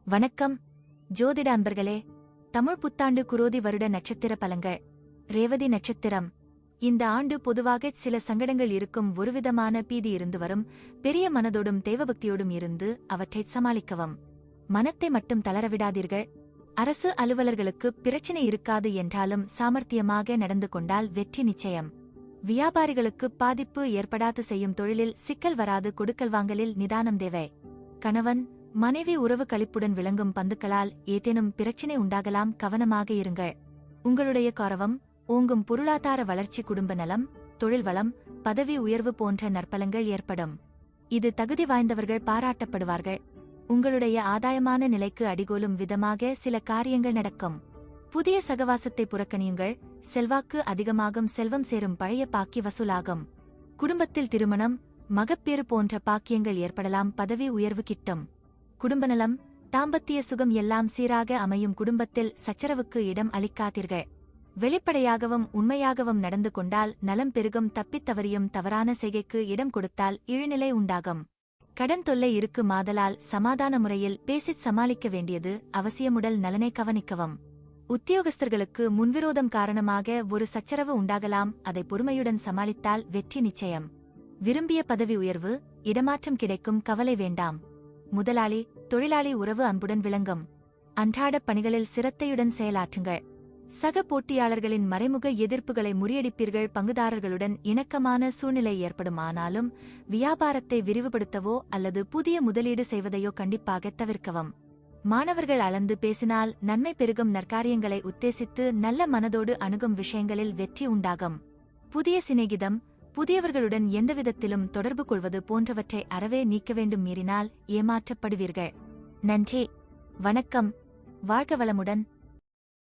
வணக்கம் ஜோதிட அன்பர்களே. தமிழ் புத்தாண்டு குரோதி வருட நட்சத்திர பலன்கள். ரேவதி நட்சத்திரம். இந்த ஆண்டு பொதுவாக சில சங்கடங்கள் இருக்கும், ஒருவிதமான பீதி இருந்து வரும். பெரிய மனதோடும் தேவபக்தியோடும் இருந்து அவற்றை சமாளிக்கவும். மனத்தை மட்டும் தளரவிடாதீர்கள். அரசு அலுவலர்களுக்கு பிரச்சினை இருக்காது என்றாலும் சாமர்த்தியமாக நடந்து கொண்டால் வெற்றி நிச்சயம். வியாபாரிகளுக்கு பாதிப்பு ஏற்படாது, செய்யும் தொழிலில் சிக்கல் வராது, கொடுக்கல் வாங்கலில் நிதானம் தேவை. கணவன் மனைவி உறவு களிப்புடன் விளங்கும் பந்துக்களால் ஏதேனும் பிரச்சினை உண்டாகலாம், கவனமாக இருங்கள். உங்களுடைய கௌரவம் ஓங்கும், பொருளாதார வளர்ச்சி, குடும்ப நலம், தொழில் வளம், பதவி உயர்வு போன்ற நற்பலங்கள் ஏற்படும். இது தகுதி வாய்ந்தவர்கள் பாராட்டப்படுவார்கள். உங்களுடைய ஆதாயமான நிலைக்கு அடிகோலும் விதமாக சில காரியங்கள் நடக்கும். புதிய சகவாசத்தை புறக்கணியுங்கள். செல்வாக்கு அதிகமாகும், செல்வம் சேரும், பழைய பாக்கி வசூலாகும். குடும்பத்தில் திருமணம், மகப்பேறு போன்ற பாக்கியங்கள் ஏற்படலாம், பதவி உயர்வு கிட்டும். குடும்பநலம், தாம்பத்திய சுகம் எல்லாம் சீராக அமையும். குடும்பத்தில் சச்சரவுக்கு இடம் அளிக்காதீர்கள். வெளிப்படையாகவும் உண்மையாகவும் நடந்து கொண்டால் நலம் பெருகும். தப்பித் தவறியும் தவறான செய்கைக்கு இடம் கொடுத்தால் இழிநிலை உண்டாகும். கடன் தொல்லை இருக்கு மாதலால் சமாதான முறையில் பேசிச் சமாளிக்க வேண்டியது அவசியமுடல் நலனை கவனிக்கவும். உத்தியோகஸ்தர்களுக்கு முன்விரோதம் காரணமாக ஒரு சச்சரவு உண்டாகலாம், அதை பொறுமையுடன் சமாளித்தால் வெற்றி நிச்சயம். விரும்பிய பதவி உயர்வு, இடமாற்றம் கிடைக்கும், கவலை வேண்டாம். முதலாளி தொழிலாளி உறவு அன்புடன் விளங்கும். அன்றாட பணிகளில் சிரத்தையுடன் செயலாற்றுங்கள். சக போட்டியாளர்களின் மறைமுக எதிர்ப்புகளை முறியடிப்பீர்கள். பங்குதாரர்களுடன் இணக்கமான சூழ்நிலை ஏற்படும், ஆனாலும் வியாபாரத்தை விரிவுபடுத்தவோ அல்லது புதிய முதலீடு செய்வதையோ கண்டிப்பாக தவிர்க்கவும். மாணவர்கள் அளந்து பேசினால் நன்மை பெருகும். நற்காரியங்களை உத்தேசித்து நல்ல மனதோடு அணுகும் விஷயங்களில் வெற்றி உண்டாகும். புதிய சிநேகிதம், புதியவர்களுடன் எந்தவிதத்திலும் தொடர்பு கொள்வது போன்றவற்றை அறவே நீக்க வேண்டும், மீறினால் ஏமாற்றப்படுவீர்கள். நன்றி, வணக்கம், வாழ்க வளமுடன்.